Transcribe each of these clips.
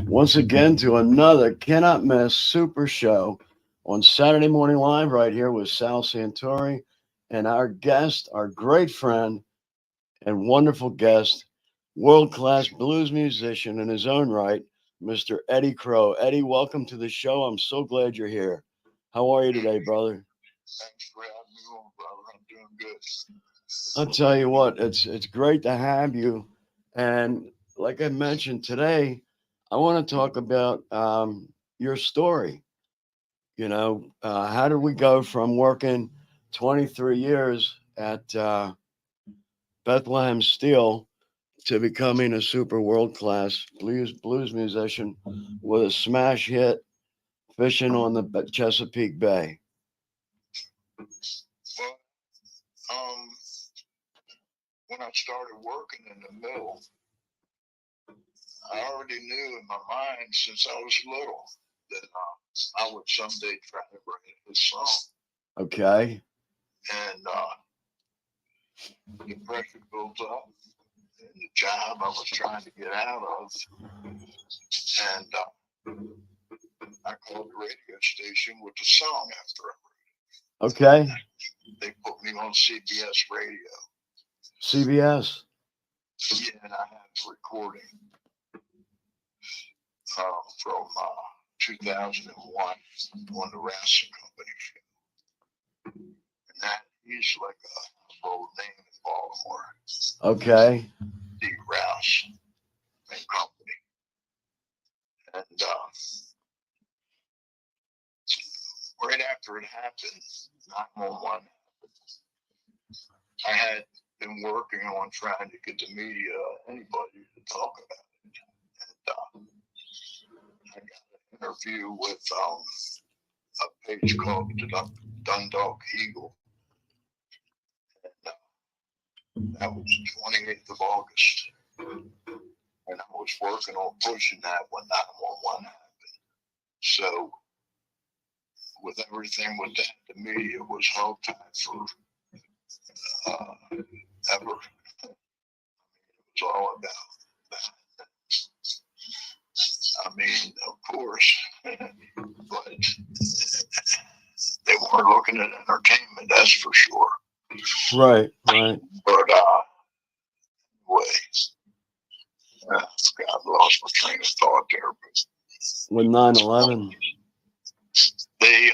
once again to another cannot miss super show on Saturday Morning Live right here with Sal Santori and our guest, our great friend and wonderful guest, world class blues musician in his own right, Mr. Eddie Crowe. Eddie, welcome to the show. I'm so glad you're here. How are you today, brother? Thanks for having me on, brother. I'm doing good. I'll tell you what, it's great to have you. And like I mentioned today, I want to talk about your story. How did we go from working 23 years at Bethlehem Steel to becoming a super world class blues musician with a smash hit fishing on the Chesapeake Bay? Well, um, when I started working in the mill, I already knew in my mind since I was little that I would someday try to write this song. Okay. And the pressure built up, and the job I was trying to get out of, and I called the radio station with the song after I wrote it. Okay. They put me on CBS radio. CBS. Yeah, and I had a recording from 2001 on the Rouse Company show. And that he's like a old name in Baltimore. Okay. Steve Rouse and Company. And right after it happened, 911 happened. I had been working on trying to get the media, anybody to talk about it. And I got an interview with a page called the Dundalk Eagle. And that was the 28th of August. And I was working on pushing that when 911 happened. So, with everything with that, the media was hogtied for ever. It was all about that. I mean, of course, but they weren't looking at entertainment, that's for sure. Right, right. But anyway, I lost my train of thought there. But With 9/11. they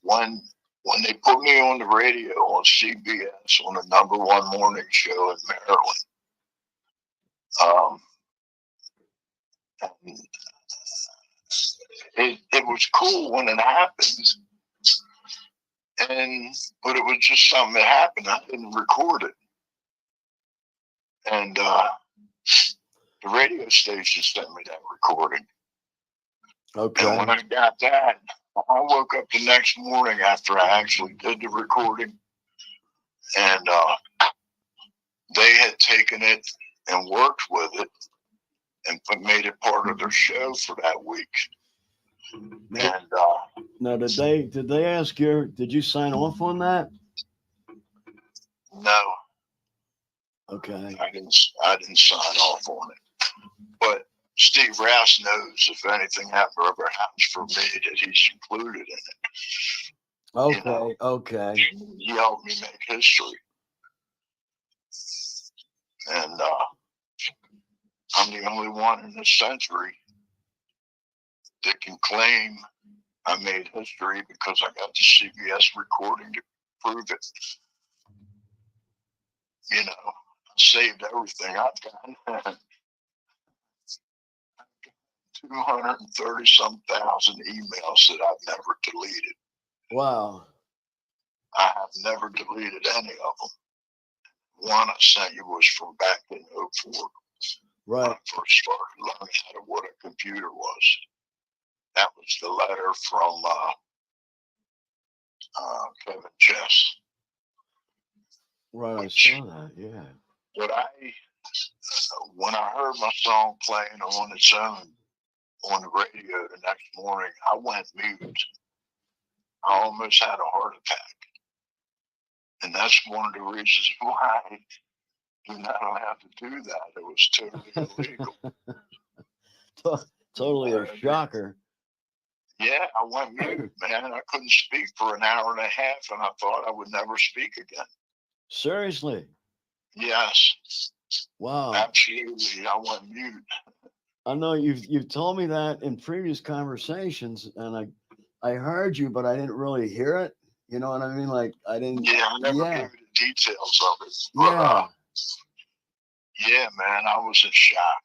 when they put me on the radio on CBS on the #1 morning show in Maryland, and it was cool when it happened, but it was just something that happened. I didn't record it, and the radio station sent me that recording. Okay. And when I got that, I woke up the next morning after I actually did the recording, and they had taken it and worked with it and made it part of their show for that week. And now, did they ask did you sign off on that? no, Okay. I didn't sign off on it. But Steve Rouse knows if anything ever happens for me that he's included in it. Okay. You know, Okay. he helped me make history. And I'm the only one in this century that can claim I made history because I got the CBS recording to prove it. You know, I saved everything I've got. 230 some thousand emails that I've never deleted. Wow. I have never deleted any of them. One I sent you was from back in 04. Right. When I first started learning how to what a computer was. That was the letter from Kevin Chess. Right, I saw that, yeah. But when I heard my song playing on its own on the radio the next morning, I went mute. I almost had a heart attack. And that's one of the reasons why You're not allowed to do that. It was totally illegal. Totally a And shocker. yeah, I went mute, man. I couldn't speak for an hour and a half, and I thought I would never speak again. Seriously. Yes, Wow. absolutely. I went mute. I know you've told me that in previous conversations, and I heard you, but I didn't really hear it. You know what I mean? Like I didn't. Yeah, I never Yeah, gave you the details of it, but yeah. yeah, man, I was in shock.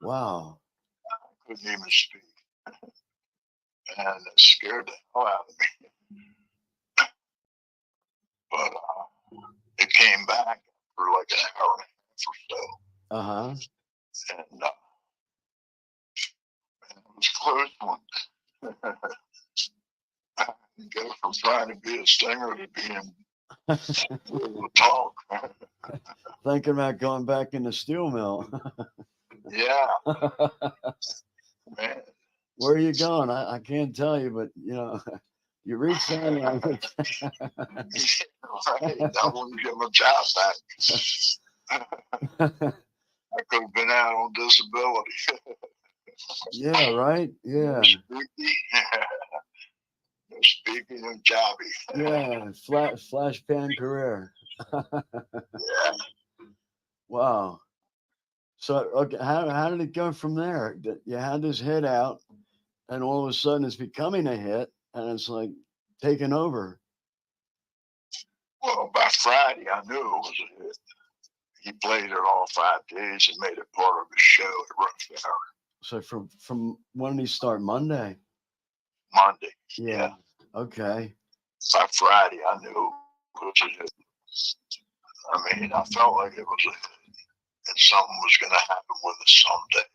Wow. Couldn't even speak, and it scared the hell out of me. But it came back for like an hour and a half or Uh huh. so, and it was a close one. You go from trying to be a singer to being able to talk. Thinking about going back in the steel mill. Yeah, man. Where are you going? I can't tell you, but you read sign language. Right. I wouldn't give my job back. I could have been out on disability. Yeah, right. No Yeah, speaking, no speaking and jobby. yeah. Flash pan career. Yeah. Wow. So okay, how did it go from there? You had this hit out, and all of a sudden it's becoming a hit, and it's like taking over. Well, by Friday, I knew it was a hit. He played it all 5 days and made it part of his show at Rush Hour So from when did he start? Monday. Monday. Yeah. Yeah. Okay. By Friday, I knew it was a hit. I mean, I felt like it was a hit and something was going to happen with it someday.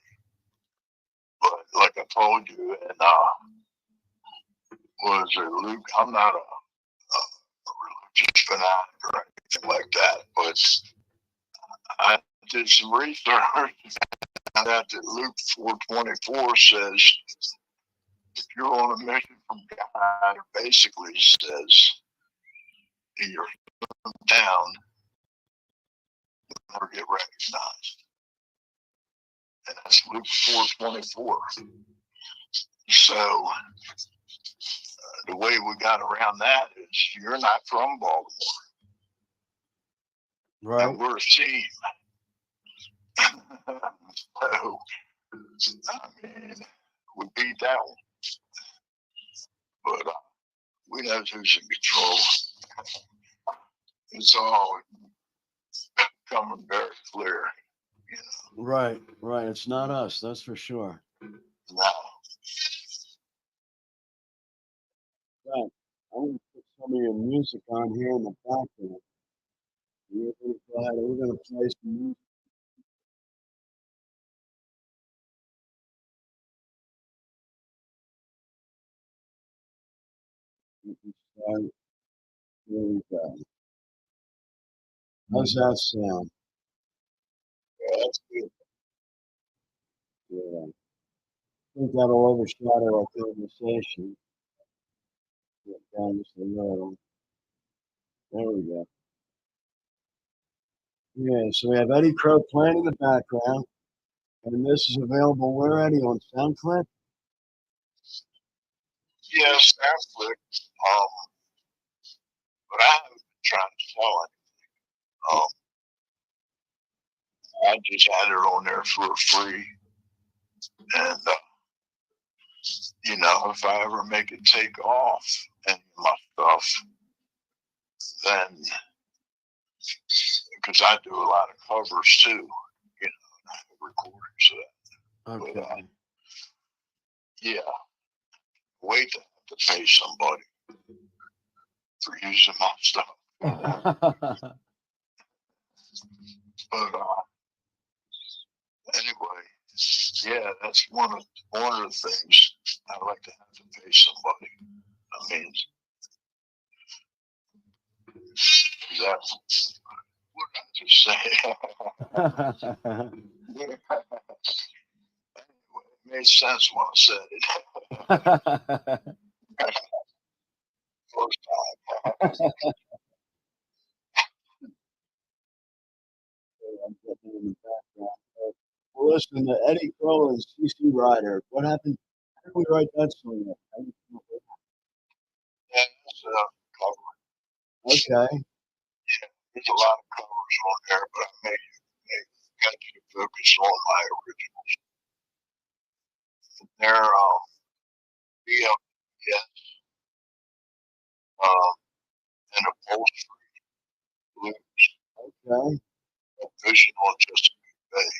But like I told you, and was it Luke? I'm not a religious fanatic or anything like that, but I did some research and that Luke 4:24 says if you're on a mission from God, it basically says in your hometown, you'll never get recognized. And that's Luke 4:24. So the way we got around that is you're not from Baltimore. Right. And we're a team. So, I mean, we beat that one. But we know who's in control. It's all coming very clear. You know, Right. Right. It's not us. That's for sure. now, Right. I'm gonna put some of your music on here in the background. We're gonna go ahead. We're gonna play some music. We can start. Here we go. How's that sound? yeah, that's good. Yeah. I think that'll overshadow our conversation. Get down just a little. There we go. Yeah, so we have Eddie Crowe playing in the background, and this is available where, Eddie? On SoundCloud? Yes, that's good. But I haven't been trying to sell it. I just had it on there for free. And, you know, if I ever make it take off and my stuff, then because I do a lot of covers too, you know, and I have recordings of that. But Okay. yeah, wait to have to pay somebody for using my stuff. But anyway, yeah, that's one of the things I like to have to pay somebody. I mean, that's what I just say. Anyway, it made sense when I said it first time. listen to Eddie Crowe and CC Rider. What happened? How did we write that song? How did we come up with And it's a cover. that? Okay. There's a lot of covers on there, but I got you to focus on my originals. They're BLS and upholstery blues. Okay. Fishing on Chesapeake Bay.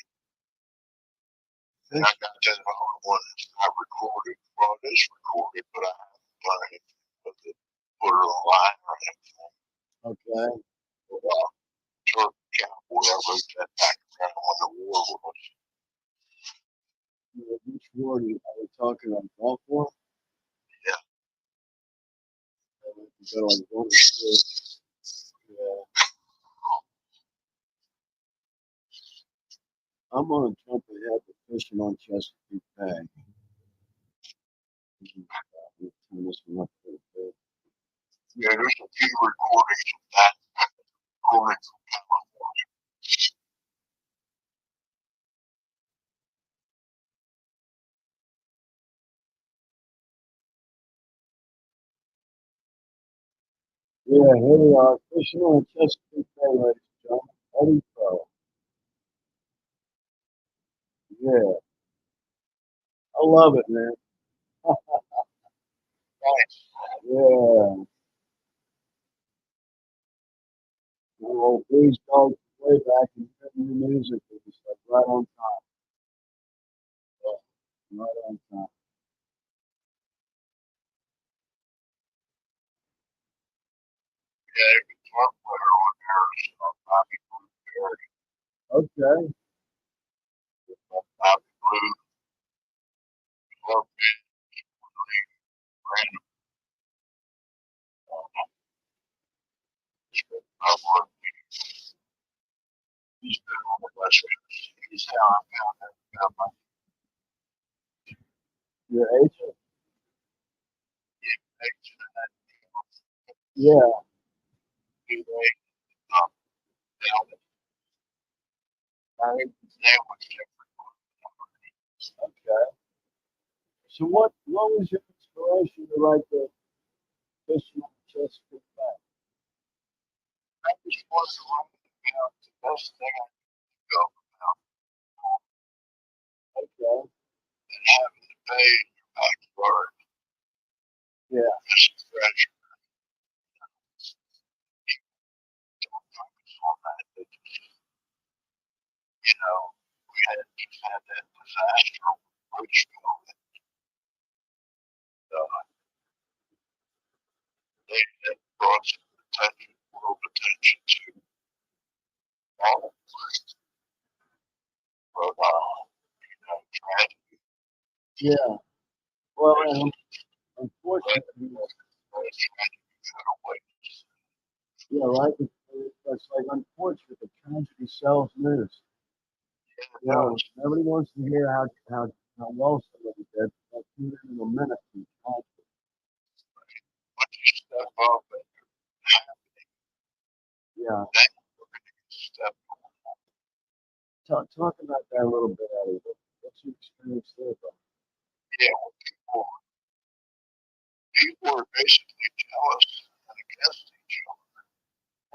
And I got that other one that's not recorded. Well, it is recorded, but I haven't done anything with it. Put it online or anything. Okay. Turk Cowboy, I wrote that back around when the war was. Which ward are we talking about? Gulf War? Yeah. Go like 1 or 2. Yeah. I'm gonna jump ahead to fishing on Chesapeake Bay. Turn this one up a little bit. Yeah, there's a few recordings of that. Recordings from California. Yeah, here we are, fishing on Chesapeake Bay, ladies and gentlemen. Eddie Crowe. Yeah, I love it, man. Nice. Yeah. Old blues dogs way back and new music was just like right on time. Yeah, right on time. Yeah, there's a drum player on there. Bobby Blue. Okay. Bobby Blue. Love it. Random. I work. He's been on the West Coast. He's how I found my Your agent? agent and that Yeah. new way. Down Right. his name was Jeffrey. Okay. So what was your inspiration to write the fishing on Chesapeake Bay? I just was writing about the best thing I could go about Okay. and having the bay in your backyard. Yeah. This is treasure. Don't focus on that. You know, we just had that disaster on Bridgeville. They had brought some attention, world attention to all of this. But, tragedy. Yeah. Well, and unfortunately, yeah, right. It's like unfortunate the tragedy sells news. You know, nobody wants to hear how well somebody did. They'll tune in a minute. And tragedy. Once you step up and Yeah. then you're going to step Talk about that a little bit, Eddie. What's your experience there, bro? yeah, when people are basically jealous and against each other.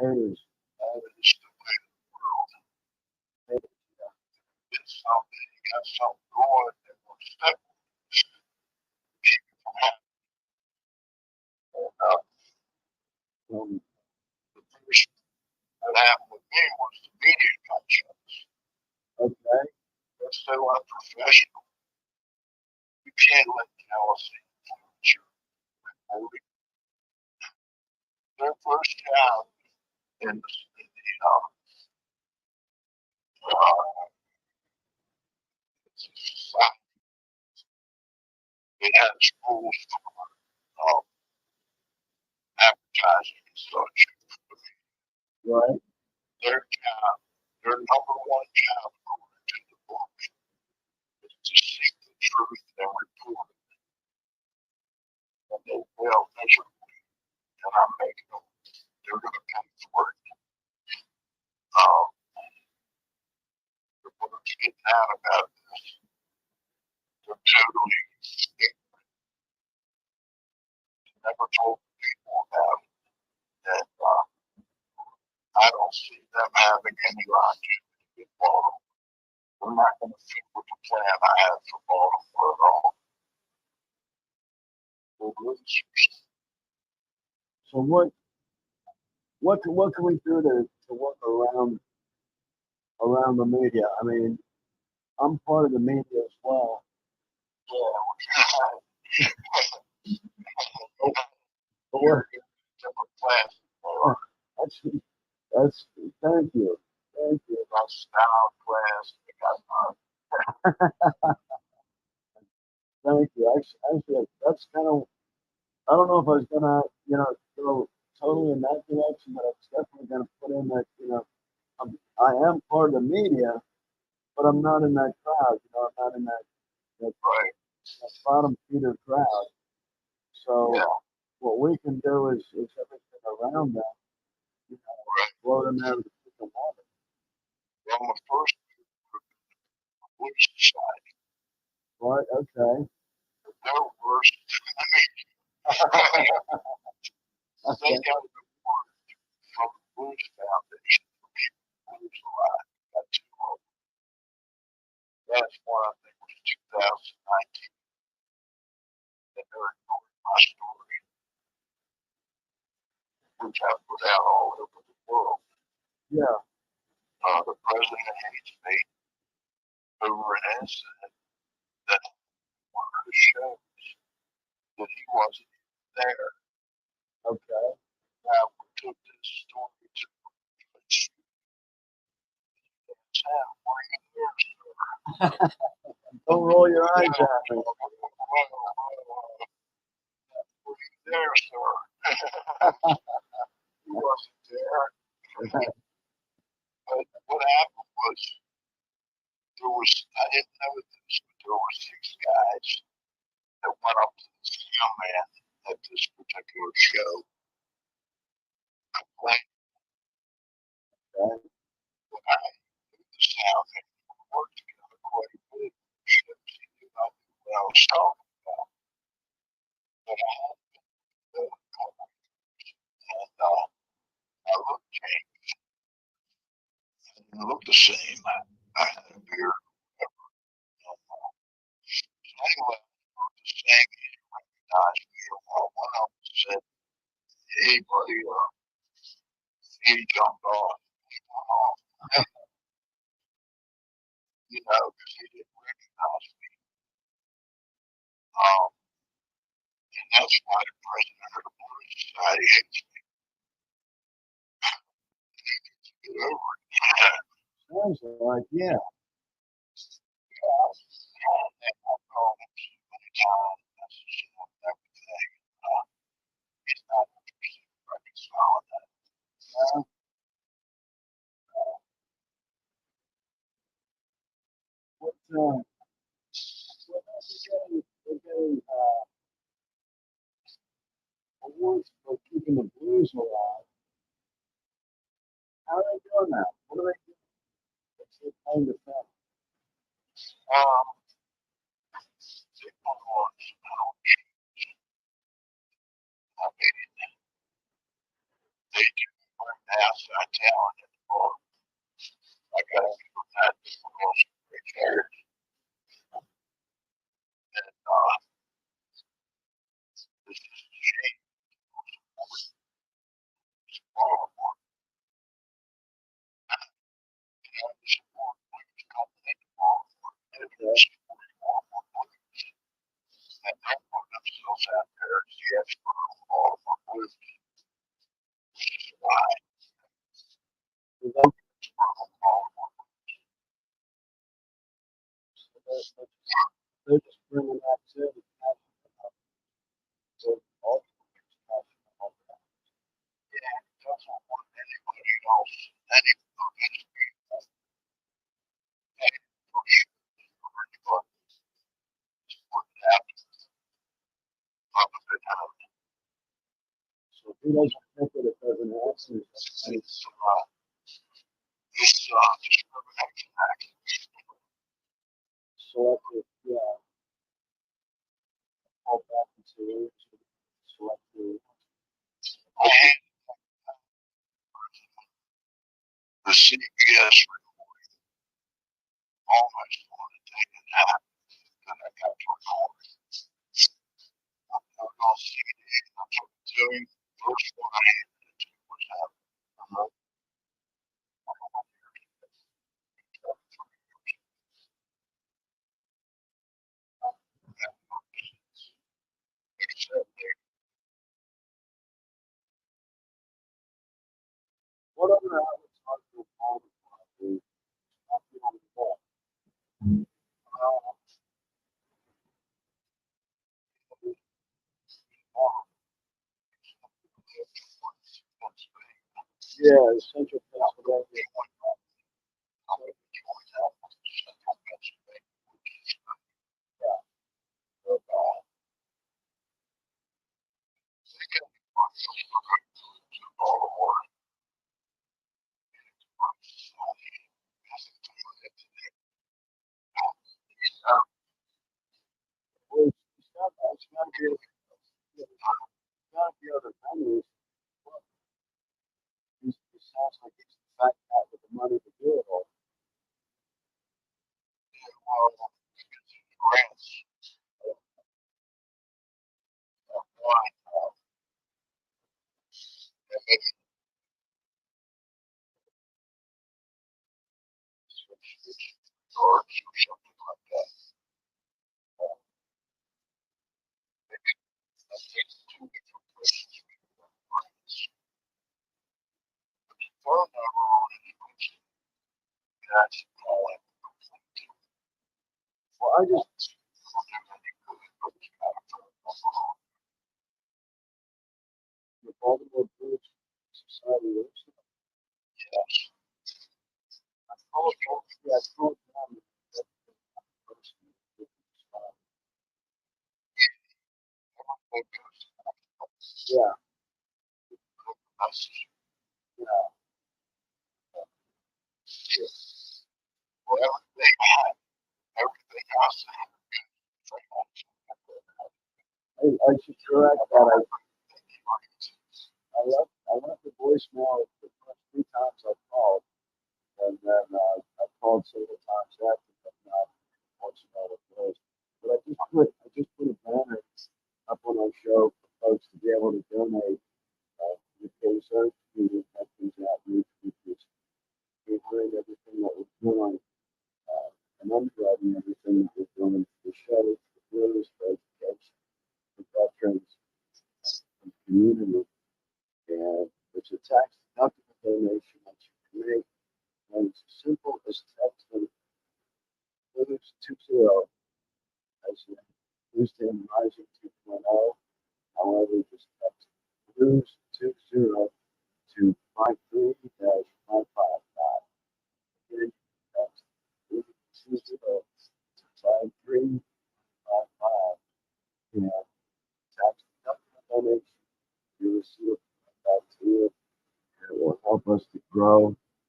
Haters. That is the way of the world. Haters. It's something, you got something going that will step keep you from having. Um, The first that happened with me was the media got jealous. okay. They're still unprofessional. You can't let jealousy influence your reporting. Their first job in the society, it has rules for advertising and such. Right. Their job, their number one job, according to the book, is to seek the truth and report it. And they fail miserably. And I'm making them, they're going to pay for it. The book's getting out about totally never told people about it. That I don't see them having any longevity in Baltimore. They're not going to fit with the plan I have for Baltimore at all. They're losers. So what can we do to work around the media? I mean, I'm part of the media as well. Yeah, But you're in different plans. that's that's thank you, thank you, Got style class. They got thank you. Actually, that's kind of I don't know if I was gonna go totally in that direction, but I was definitely gonna put in that I am part of the media, but I'm not in that crowd. I'm not in that, right. that bottom feeder crowd. So Yeah, what we can do is everything around that, right. float them out of the water. Well, my first police society, Right? Okay. they're worse. They Okay. got an award from the Blues Foundation for keeping the blues alive. Got two of them. Last one, I think, was 2019. And they're ignoring my story, which I put out all over the world. Yeah. The president hates me over an incident that one of the shows that he wasn't even there. Okay. Now, we took this story to town. Were you there, sir? Don't roll your eyes at me. Were you there, sir? He wasn't there. But what happened was I didn't know this, but there were six guys that went up to the sound man at this particular show, complaining Okay. that I knew the sound man. We worked together quite a bit. Shows he knew I knew what I was talking about. But I had the cover, and I looked changed. I didn't look the same. I had a beard. Anyway, the same he recognized me. Well, one of them said, "Hey, buddy, he jumped off." Because he didn't recognize me. Um, and that's why the president of the Blues Society hates me. Get over it. Sounds like yeah. And I've called him so many times, messaged him and everything. He's not interested in reconciling that. Uh, what we're getting awards for keeping the blues alive. How are they doing that? What are they doing? What's their claim to fame? Um, they put on some ouch. I mean, they do bring outside talent in the bar. I got to give them that. They put on some great players. And this is a shame. Baltimore, this award players coming into Baltimore. And they're supporting Baltimore players. And they're putting themselves out there as the expert on Baltimore Blues, which is why Is that- expert on Baltimore. they're just bringing that to the passion of Yeah, he doesn't want anybody else, any of his people, any push or anybody to put that up of it out. So if he doesn't think it, it doesn't happen. It's discrimination act. Selective, yeah. I had the CBS almost wanted to take it out, and I got to record it. I put it on CD, and I took it to him. First one I handed it to was that. Except they grants one and maybe or something like that. That takes two different places. Well, no, that's all I yes. That's well, everything else.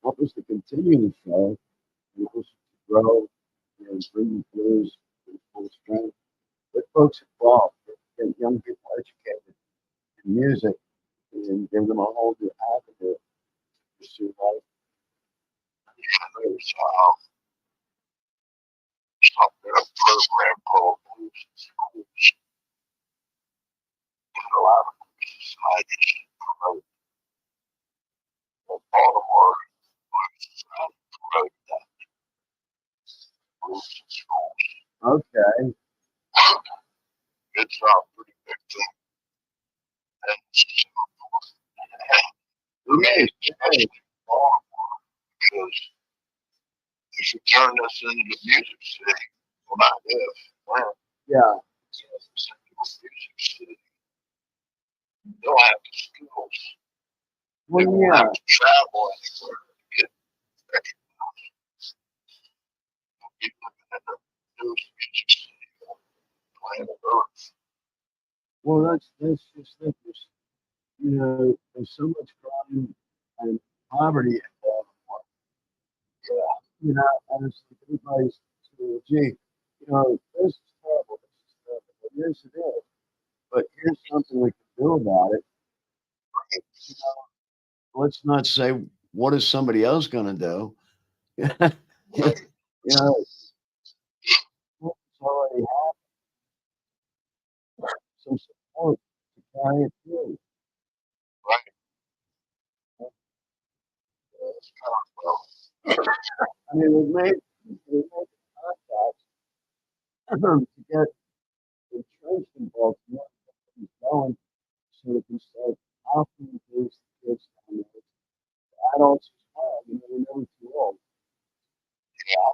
Help us to continue the show, and help us to grow and bring the blues to full strength. Get folks involved, get young people educated in music, and give them a whole new avenue to pursue life. There's something, a program called Blues in Schools in a lot of societies promote Baltimore Blues Society promote that blues in schools. Okay. It's a pretty big thing. And for me, especially Baltimore, because if you turn this into the music city, well, not if, when, Yeah. it's a music city, they'll have the skills. They Well, won't yeah. have to travel anywhere to get recognized. They'll be living in the newest music city on planet Earth. Well, that's just it. There's so much crime and poverty in Baltimore. And it's like everybody's saying, gee, this is terrible, this is terrible. But yes, it is. But here's something we can do about it. You know, let's not say what is somebody else going to do. You know, it's already had some support to carry it through. Right. It's kind of, well, I mean, we made contacts to get entrenched in Baltimore, get going, so we can start offering these kids down there, adults as well. You know, we're never too old. yeah,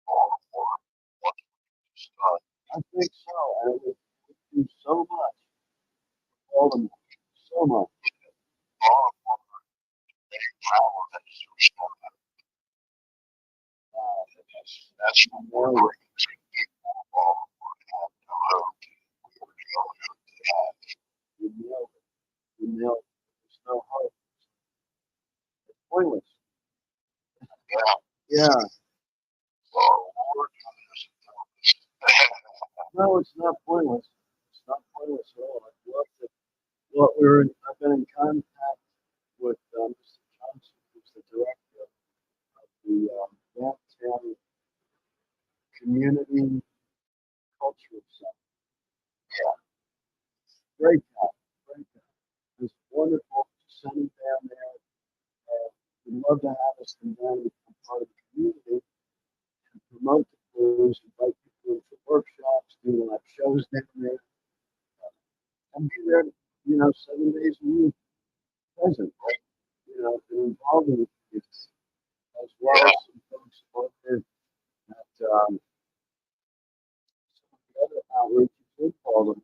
all for what was done. I think so, and we do so much for them, so much. All for the power that is restored. That's what we're Now, bringing to people. All for have no hope. We were the only hope they have. we nailed it. We nailed it. There's no hope. It's pointless. Yeah. Yeah. Well, we're doing this. No, it's not pointless. It's not pointless at all. I love it. Well, I've been in contact with Mr. Johnson, who's the director of the downtown community culture center. Yeah. Great guy, great guy. It's wonderful to send him down there. We'd love to have us come down and become part of the community and promote the blues, invite people into workshops, do live shows down there, and be there, 7 days a week, present, Right. and involved in it, as well Yeah. as some folks over there at some of the other outreaches in Baltimore.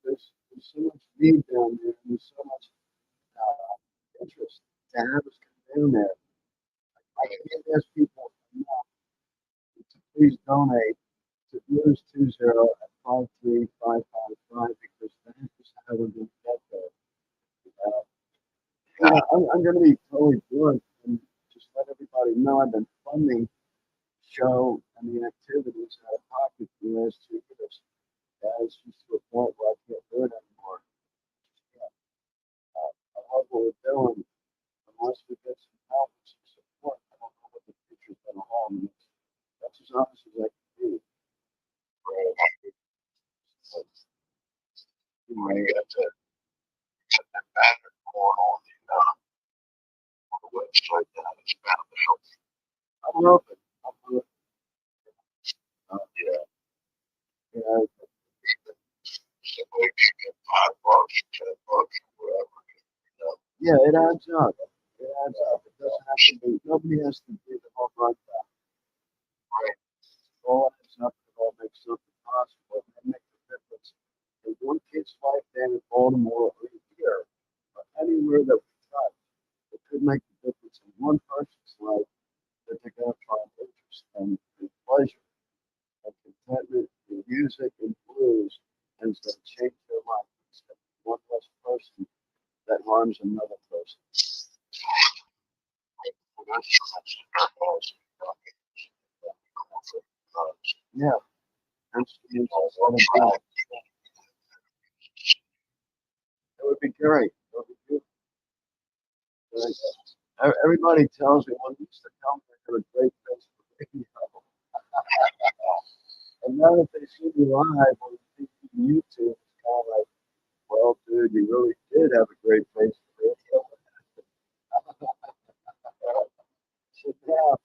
There's so much need down there, and there's so much interest to have us come down there. I can't ask people enough to please donate to Blues 20 at 53555 because that is how we're going to get there. Uh, Yeah. I'm going to be totally blunt and just let everybody know I've been funding the show and the activities out of pocket for the last 2 years. It's just to a point where I can't do it anymore. Yeah. I love what we're doing. Unless we get some help and some support, I don't know what the future's going to hold. And that's as honest as I can be. Right. So, We got that banner going on the website now. It's bound to help. I'm hoping. I'm hoping. Yeah. Yeah, Somebody can get $5, $10, whatever. yeah, it adds up. It adds up. It doesn't have to be. Nobody has to be the whole run back. Right. It all adds up. It all makes something possible. It makes a difference in one kid's life down in Baltimore or here or anywhere that we touch. It could make a difference in one person's life that they're going to find interest and pleasure and contentment in music and blues, and it's going to change their life. It's going to be one less person that harms another person. Well, that's their policy. Yeah, that's You that's know, what one it is. track. It would be great. It would be good. Everybody tells me when used to tell me I got a great face for radio. And now that they see me live on YouTube, it's kind of like, well, dude, you really did have a great face for radio. So now,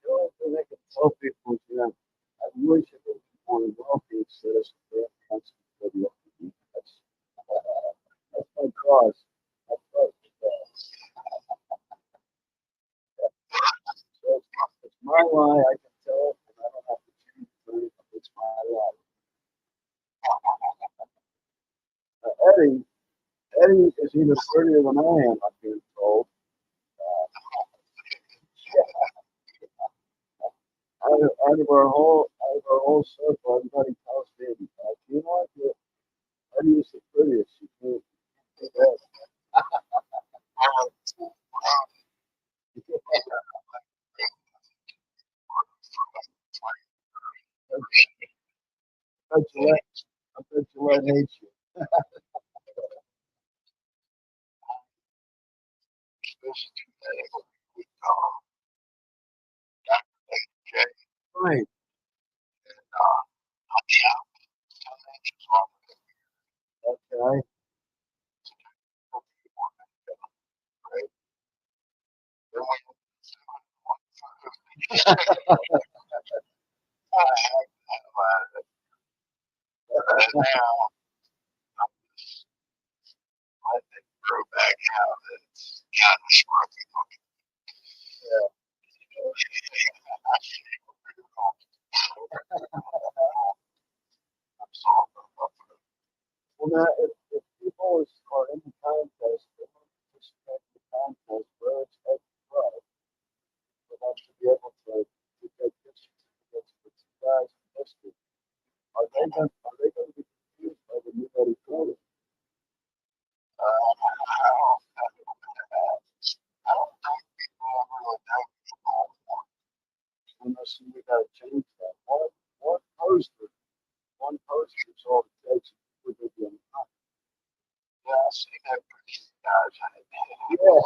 the only thing I can tell people is, I wish it was more wealthy instead of some damn constant video. That's my cause. That's my cause. So it's my lie. I can tell it, and I don't have to change it for anything. It's my lie. Eddie, Eddie is even prettier than I am. I'm being told. Out of our whole circle, everybody tells me, you know what? Eddie is the prettiest. You can't do that. bet you let, I bet you let hate you. Listen to that with Dr. J. Right. On the out 10 inches off of it, Okay. right? Then we and now I think grow back out. It's kind of scruffy looking. I'm soft enough for it. Well, now, if people are in the contest, they want to participate in the contest where it's at the pro, for them to be able to get gift certificates for 2 guys in history. Are they going to be confused by the new Eddie Crowe? I don't think people really know people. Unless we got to change that. One poster, one poster is all it takes for the game. Yeah, I see that pretty guys. Yeah.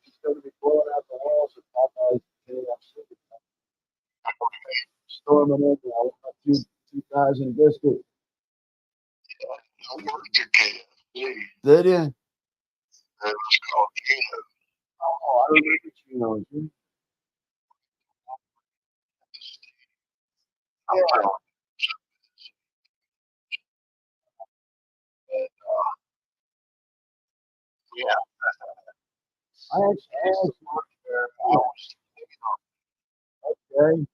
It's going to be blowing out the walls of Popeye's KFC. Storming in there with a few guys in biscuit. I worked at KFC. Did you? It was called Gino. Oh, I remember Chino. I'm telling you, yeah, I actually worked there. I was thinking of okay.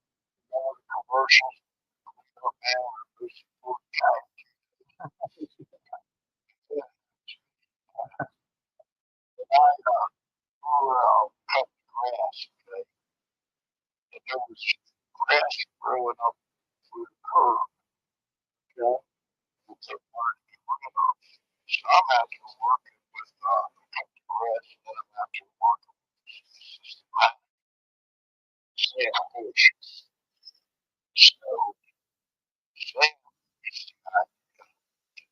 all the commercials. Man, it was for yeah. And we were cutting grass, okay? And there was grass growing up through the curb. Okay. And so wanted to get rid of. So I'm out there working with cutting grass, and then I'm out there working with systematic sandwich. So Sam used to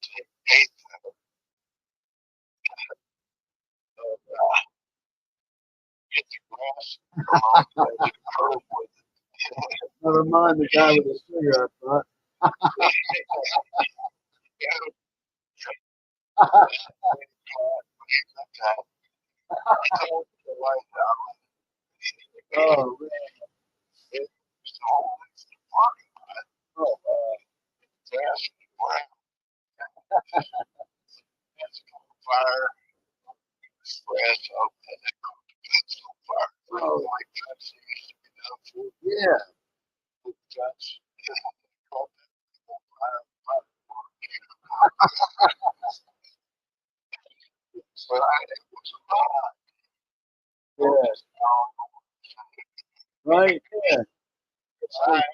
take eight of get the grass and come off the edge of the curb with it. Never mind the guy with the cigarette butt. Oh, man. Oh, Fire, stress up, and then go to bed so fire. oh, Like Pepsi used to be known for, yeah. Dutch. Called that fire, fire. But it was a lot. Yeah. Right. Yeah. It's like,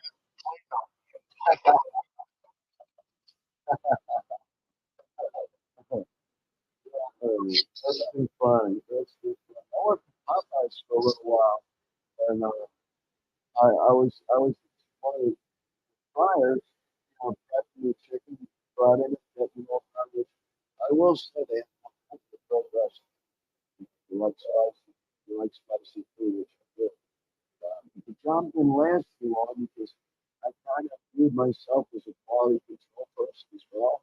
oh, that's been fun. That's been fun. I worked for Popeyes for a little while, and I was one of the fryers, prepping the chicken, brought in, getting all kinds of. I will say they have a good restaurant. You like spicy, you like spicy food, which I do. The job didn't last too long because I kind of viewed myself as a quality control person as well.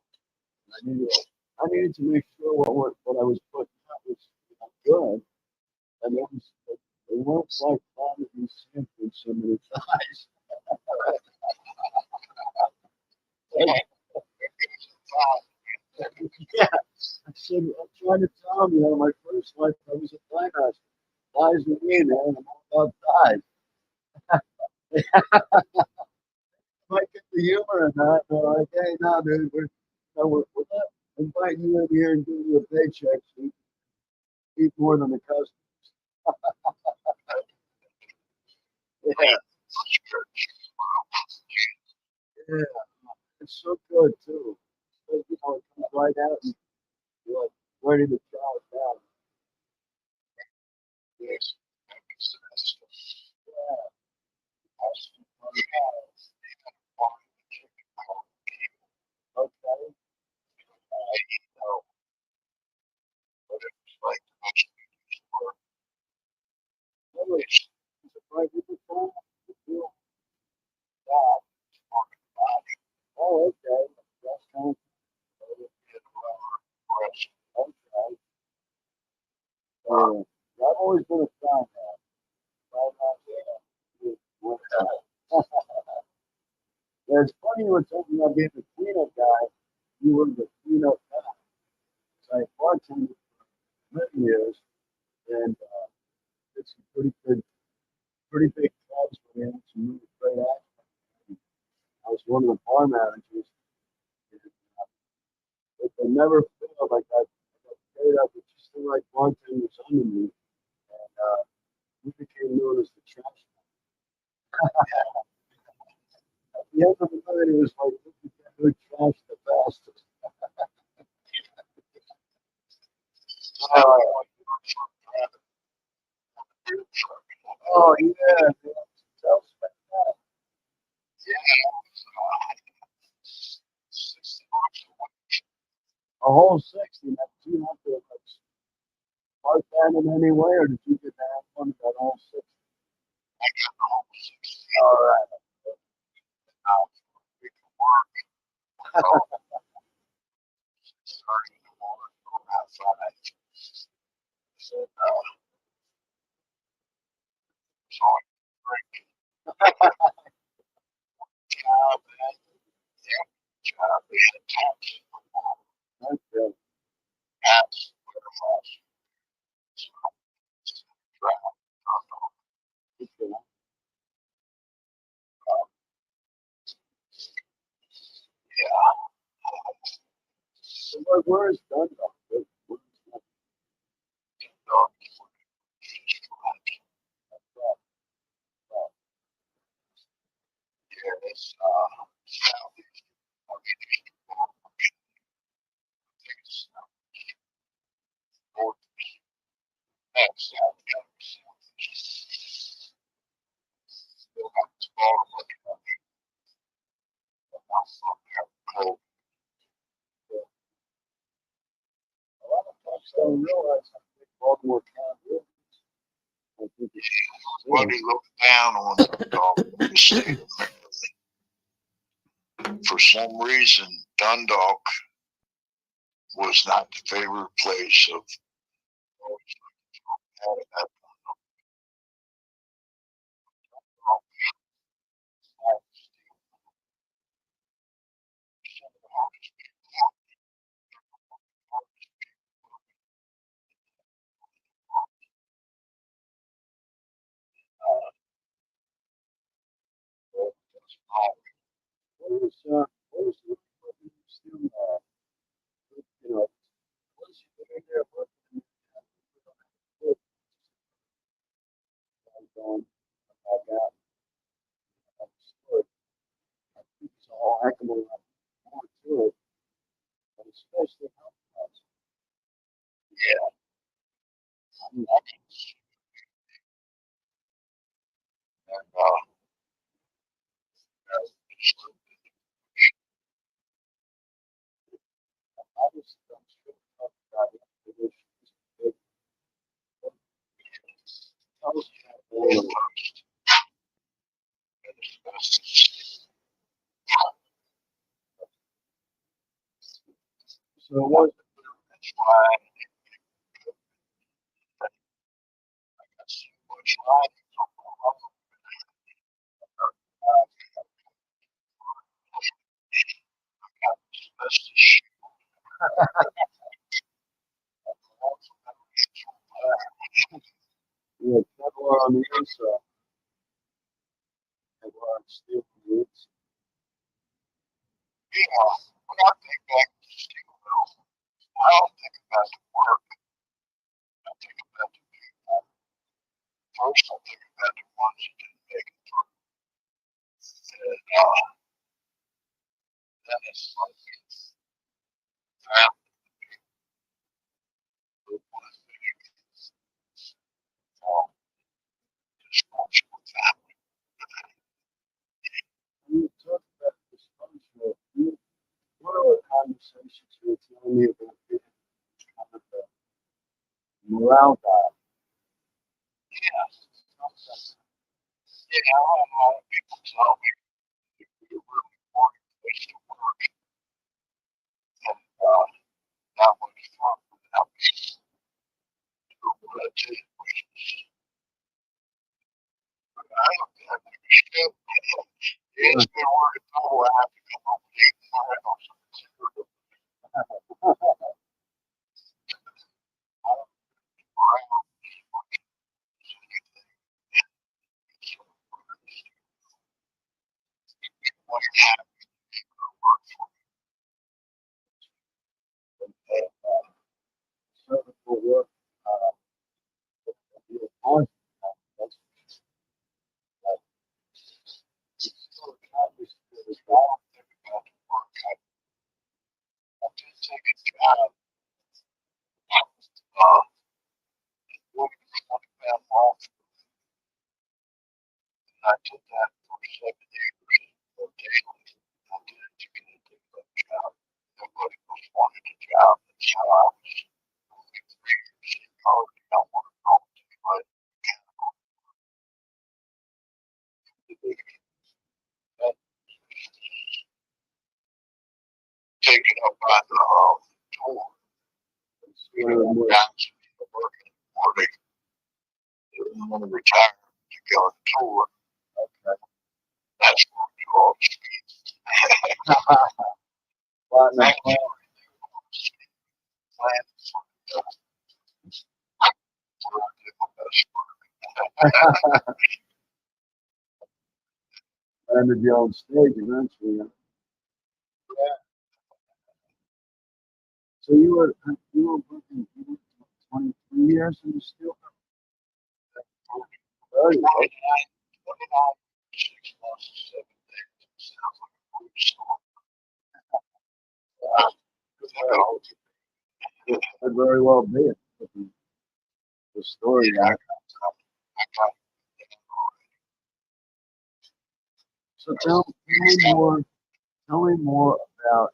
I needed, I needed to make sure what I was putting out was good, and it weren't like finding these samples so many times. Yeah, I said, I'm trying to tell him, my first life I was a fine artist. Lies with me, man. I'm all about thighs. Might get the humor in that. They're like, hey, no, dude, we're not inviting you in here and giving you a paycheck so you can eat more than the customer. Yeah, yeah, it's so good too. It comes right out and you're like ready to chow it down. Yes. Yeah, always been a fan. Right out there. Yeah, it's funny you were talking about being the cleanup guy. You were the cleanup guy. So I bartended for many years, and did some pretty big clubs where we had some really great acts. I was one of the bar managers. And, it never failed. Like I got paid up with just the right bartenders under me, and we became known as the trash. At the end of the night, it was like, who trashed the fastest. Oh, oh yeah, man. Tell us about that. A whole 60. Now, did you have to like, start that in any way, or did you get to have fun with that whole 60? All right. That's good. That's good. So, where is Dundalk? Where's that? A lot of folks don't realize how big Baltimore County is. I think it's What he looked down on the state of Maryland. For some reason, Dundalk was not the favorite place of what is still, you know, what is he doing there? What going back out? I think it's a whole heck of a lot more to it, but especially health wise. and, Obviously, I'm sure talk about it. Big, tell us about it. So what? Yeah, Kevlar on the inside, Kevlar and steel on the inside. when I think back to Steve Mills, I don't think about the work. I think about the people. First, I think about the ones that didn't make it through. And then it's like family, dysfunctional family. When you talk about dysfunctional, what are the conversations you were telling me about being kind of the morale guy? Yeah, yeah, I don't know. People tell me you're really important place to work, and not much fun without me. What I did was I don't have to shit. It's been working so I have to come up with it. Wonderful work. You're on. That's like, it's so accomplished for the job. I did take a job. Uh, working for 25 months. I did that for 7 years. Daily. I did it to get a good job. Nobody else wanted a job. That's how I was. Only 3 years in college. I want to talk to you, but that taken up by the tour. You know, guys working for me. They want to retire to go on tour. Okay. That's what you all speak. Platinum Thank you. Plan and to be on stage eventually. So you were working you were 23 years in the steel company? 30. 29, 6 months, 7 days. Sounds like a food store. Could very well be it. The story. I got So tell me more about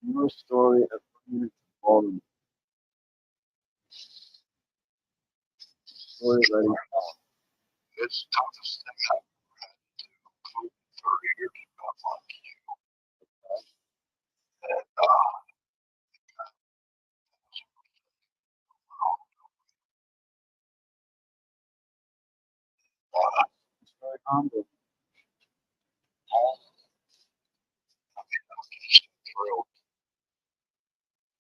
your story of bringing it to Baltimore. Story ready. it's the toughest thing I've ever had to do, including 30 years of my life. And It's very humble. I mean, I'm just thrilled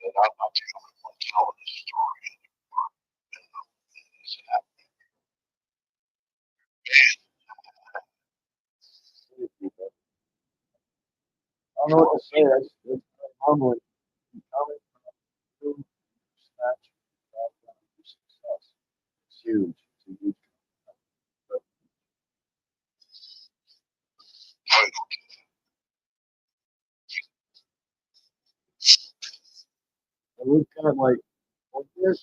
that I'm not the only one telling this story anymore. And it's happening. I don't know what to say. It's very humbling. You coming from snatch background to success. It's huge. It's a huge. And we've got like on this.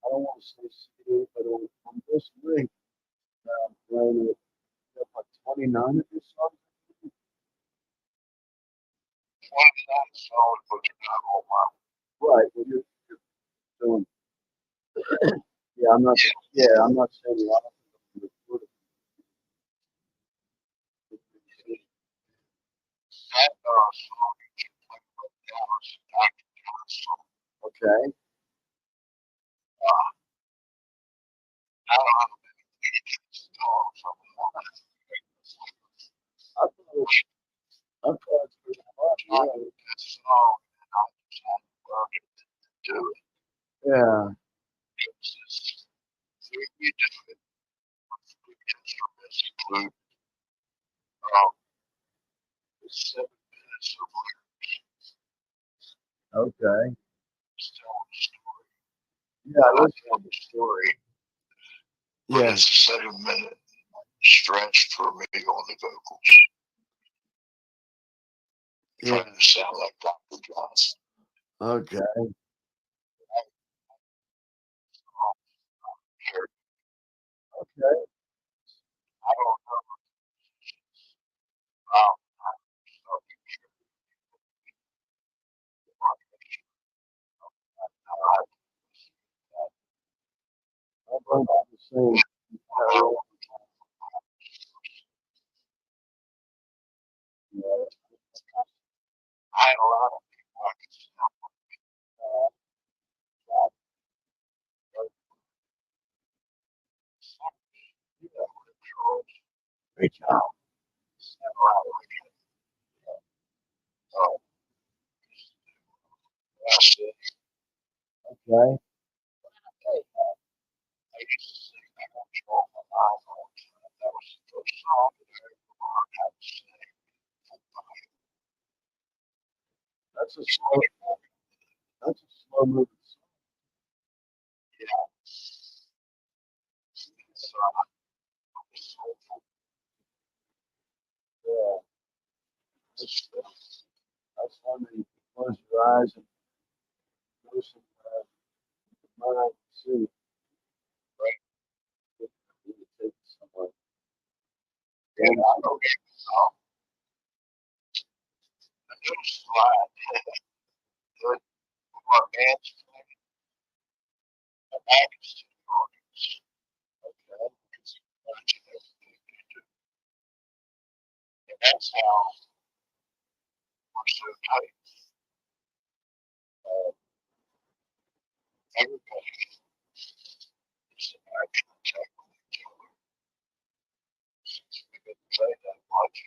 I don't want to say CD, but on this ring, playing it like 29 of your songs. 29 solid, but you're not all my. Right. Well, you're doing. Yeah, I'm not. Yeah, I'm not saying a lot of them recorded. That song you play right now is Dr. John's song. Okay. I don't know if it's songs from the woman. I thought it was, I thought it's pretty fun. That song, and I just had to learn it to do it. Yeah. It's just 3 different instruments include 7 minutes of lyrics Okay. telling the story. Yeah. I tell the story, but Yeah. it's a 7 minute stretch for me on the vocals. Yeah. Trying to sound like Dr. Johnson. Okay. Okay. I don't know. Um, I'm going to the same. Yeah. I had a lot of people I could sound Great job. Oh, that's it. Okay. I used to sing that on Joel my mouth all the time. That was the first song that I ever learned how to sing. That's a slow. That's a slow moving song. Yeah. So I was soulful. Yeah. That's one that you can close your eyes and do some mind see. Right. You can take it somewhere. And I don't even know. The new slide. The our band's playing the August. Okay. It's watching everything they do. And that's how we're so tight. Everybody is an action attack with each other. Since we didn't play that much,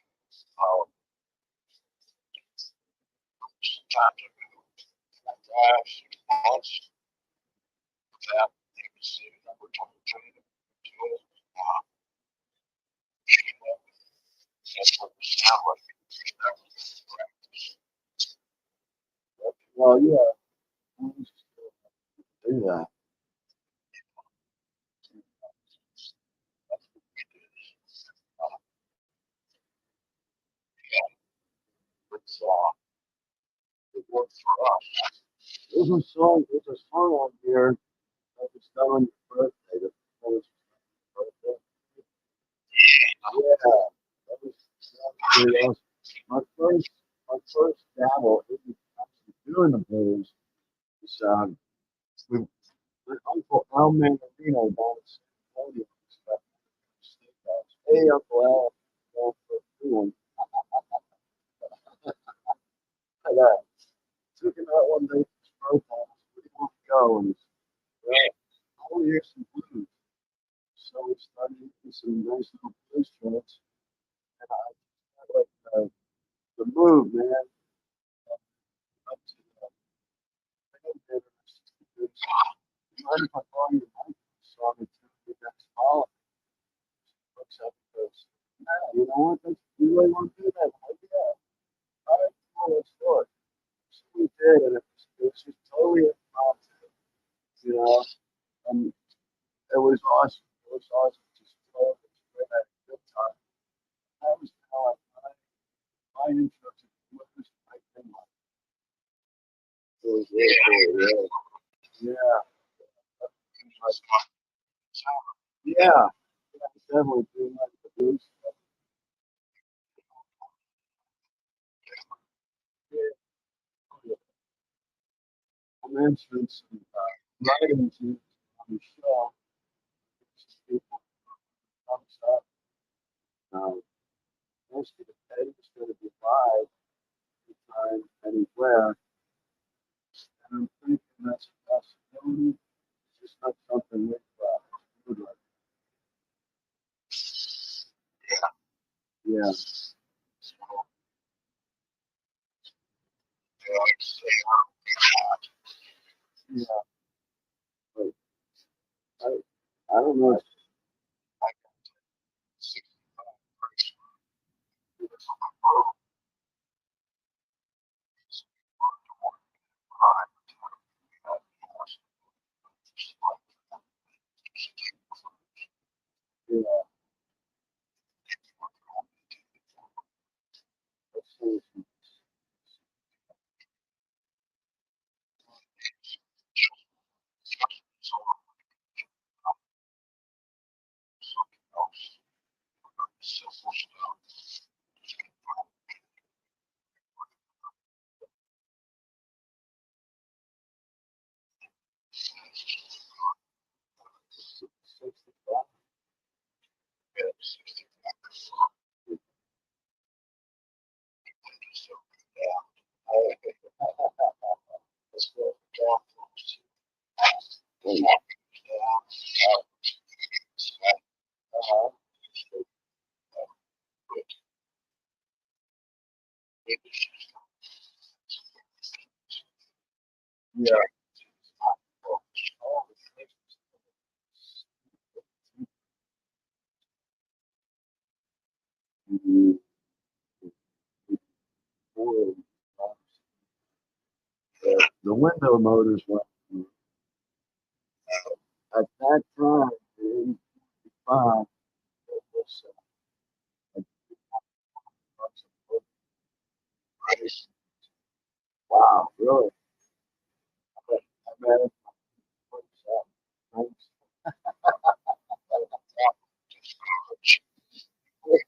sometimes I go 4, 5, 6 months without even seeing them. We're talking to them. That's what we sound like. There's never been practice. Well, yeah, we used to do that. That's what we did. Yeah, it worked for us. There's a song on here that was done on your birthday. That was your birthday. Yeah, that was really awesome. My first dabble in actually doing the blues is with my uncle Al Mangarino down in San Antonio. Steakhouse. Hey, Uncle Al, going for a good one. I took him out one day for his birthday. I was, where do you want to go? And he's, well, I want to hear some blues. So we started eating some nice little blues joints. And I like the move, man. Up to the band dinner. You mind if I call you Mike? Song and two next fall. Looks up and goes, yeah, you know what? You really want to do that? I'm like, yeah. All right, cool, let's do it. So we did, and it was just totally impromptu, you know. And it was awesome. It was awesome. Just flow. We had a good time. That was kind of like my intro to what was my thing like. It was really cool. Yeah. Yeah. Yeah. Yeah. Definitely doing like the blues stuff. Yeah. Yeah. I'm answering some writings on the show. Just people thumbs up. Most of the pay is going to be live anytime, anywhere. And I'm thinking that's a possibility. It's just not something we would like. Yeah. Yeah. But I, I don't know. Yeah. Let's see. before the window motors went at that time in 85. It was like wow, really? I mean, thanks. Okay.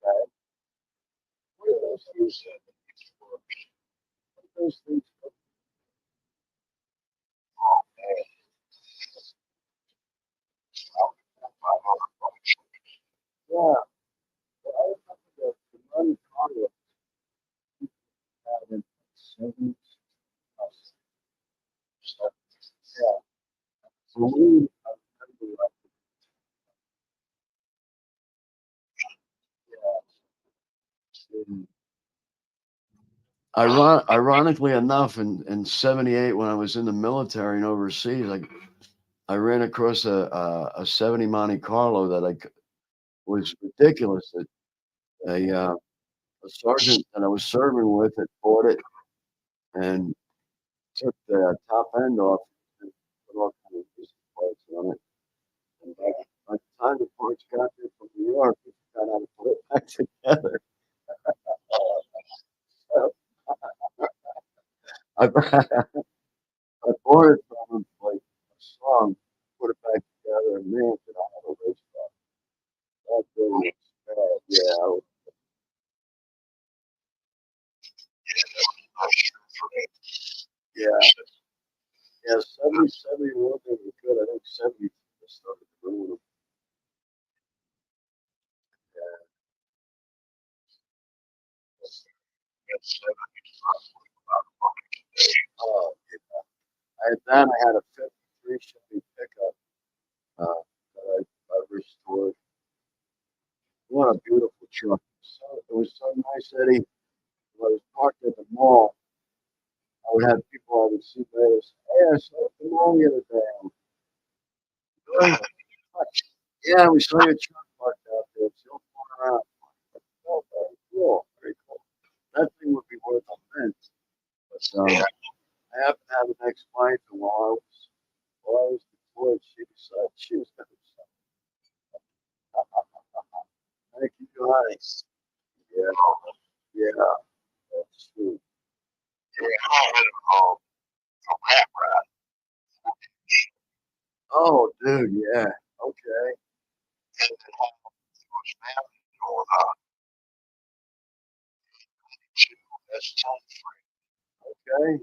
Okay. What are those things? What are those things? Yeah, I remember the money Congress had in the 70s. Yeah. So we, I remember like, yeah. Ironically enough, in '78, when I was in the military and overseas, I ran across a '70 Monte Carlo that was ridiculous. That a sergeant that I was serving with had bought it and took the top end off and put all kind of decent parts on it. And by the time the parts got there from New York, we got how to put it back together. So I, I bought it from him like a song, put it back together, and man, did I have a race car. That thing was bad. Yeah, yeah, yeah. 70, 71 they were good. I think 70 started to ruin them. Oh, yeah. Then I had a '53 Chevy pickup that I restored. What a beautiful truck. So, it was so nice, Eddie. When I was parked at the mall, I would have people I would see later say, "Hey, I saw you at the mall the other day." "Really? Yeah, we saw your truck parked out there. It's still going around." Oh, very cool. Very cool. That thing would be worth a mint. But I happen to have an ex-wife, and while I was deployed, she was kind of thank you, honey. Yeah, yeah, that's true. Oh, dude, yeah. Okay, okay.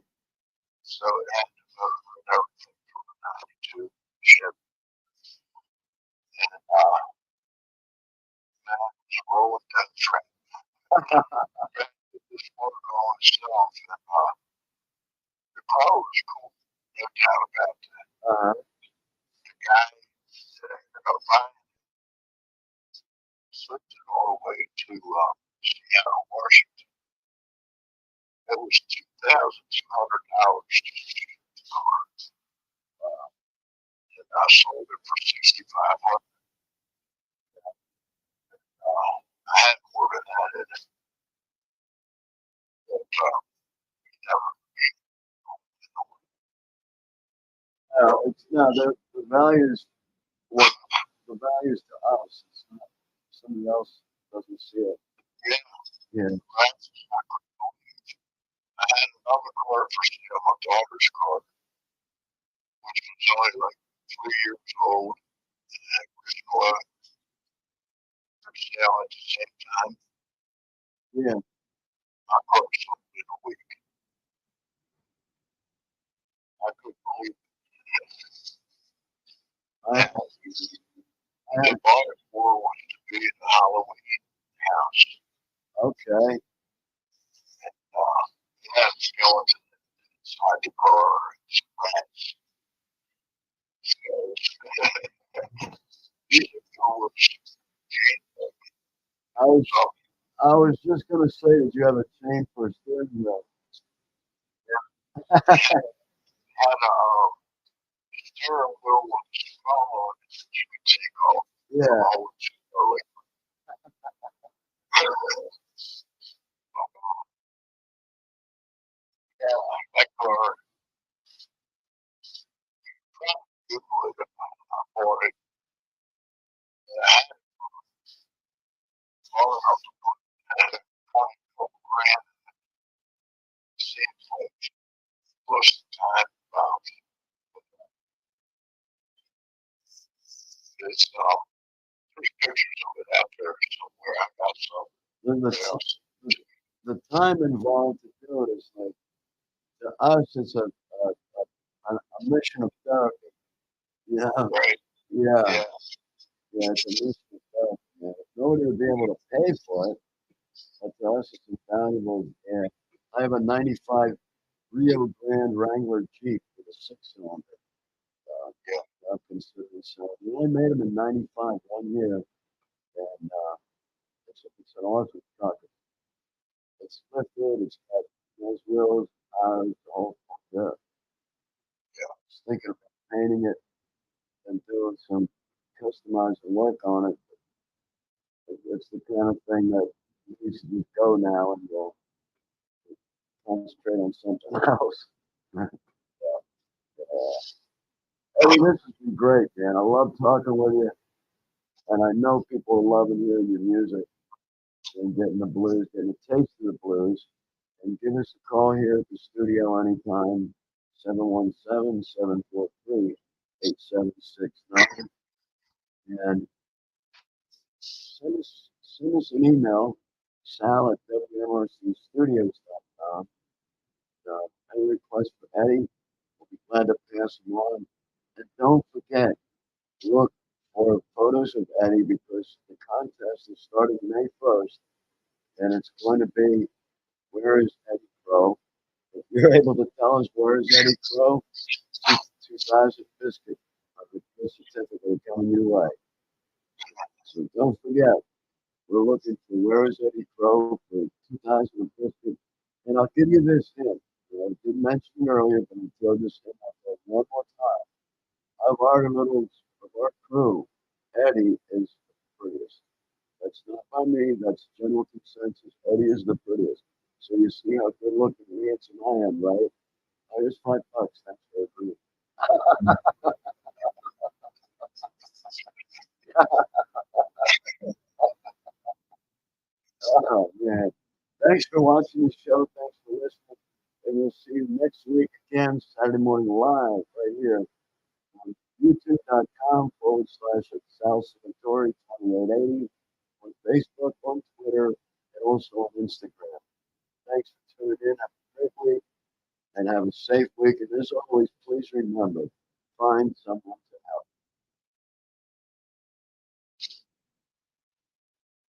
Uh, it's no the values what the values to us. It's not somebody else doesn't see it. Yeah. Yeah. I, I had, okay. had a skeleton inside the car. Scratch. I was I was just gonna say that you have a chain for a steering wheel. Had a steering wheel with a skull on it that you could take off. Yeah. Yeah, that car. Google it. I bought it. I had it long enough to put $20 grand. Seems like most of the time, there's three pictures of it out there somewhere. I got some. Then the time involved to do it is like to us it's a mission of therapy. Yeah. Right. Yeah. Yeah. Yeah, it's a mission of therapy. Man. Nobody would be able to pay for it, but to us it's invaluable. Yeah. I have a 95 Rio Grande Wrangler Jeep with a six-cylinder. Yeah. Up considered. So we only made them in '95, 1 year, and it's an awesome truck. It's lifted, it's got nice wheels, tires, the whole yeah. Yeah. Just thinking about painting it and doing some customizing work on it. It's the kind of thing that needs to just go now and we'll concentrate on something else. Eddie, this has been great, man. I love talking with you, and I know people are loving hearing your music and getting the blues, getting a taste of the blues. And give us a call here at the studio anytime, 717-743-8769. And send us an email, sal at wmrcstudios.com. Any requests for Eddie, we'll be glad to pass them on. And don't forget, look for photos of Eddie because the contest is starting May 1st, and it's going to be Where is Eddie Crowe? If you're able to tell us where is Eddie Crowe, 2,000 biscuit of the gift certificate coming your way. So don't forget, we're looking for where is Eddie Crowe for 2,000 biscuit. And I'll give you this hint. I did mention it earlier, but I'll throw this in out there one more time. Of our crew, Eddie is the prettiest. That's not by me, that's general consensus. Eddie is the prettiest. So you see how good looking and handsome I am, right? Oh, here's $5. Thanks for agreeing. Oh man. Thanks for watching the show. Thanks for listening. And we'll see you next week again, Saturday morning live right here on youtube.com/Sal Salvatore 2880 on Facebook, on Twitter, and also on Instagram. Thanks for tuning in. Have a great week and have a safe week. And as always, please remember, find someone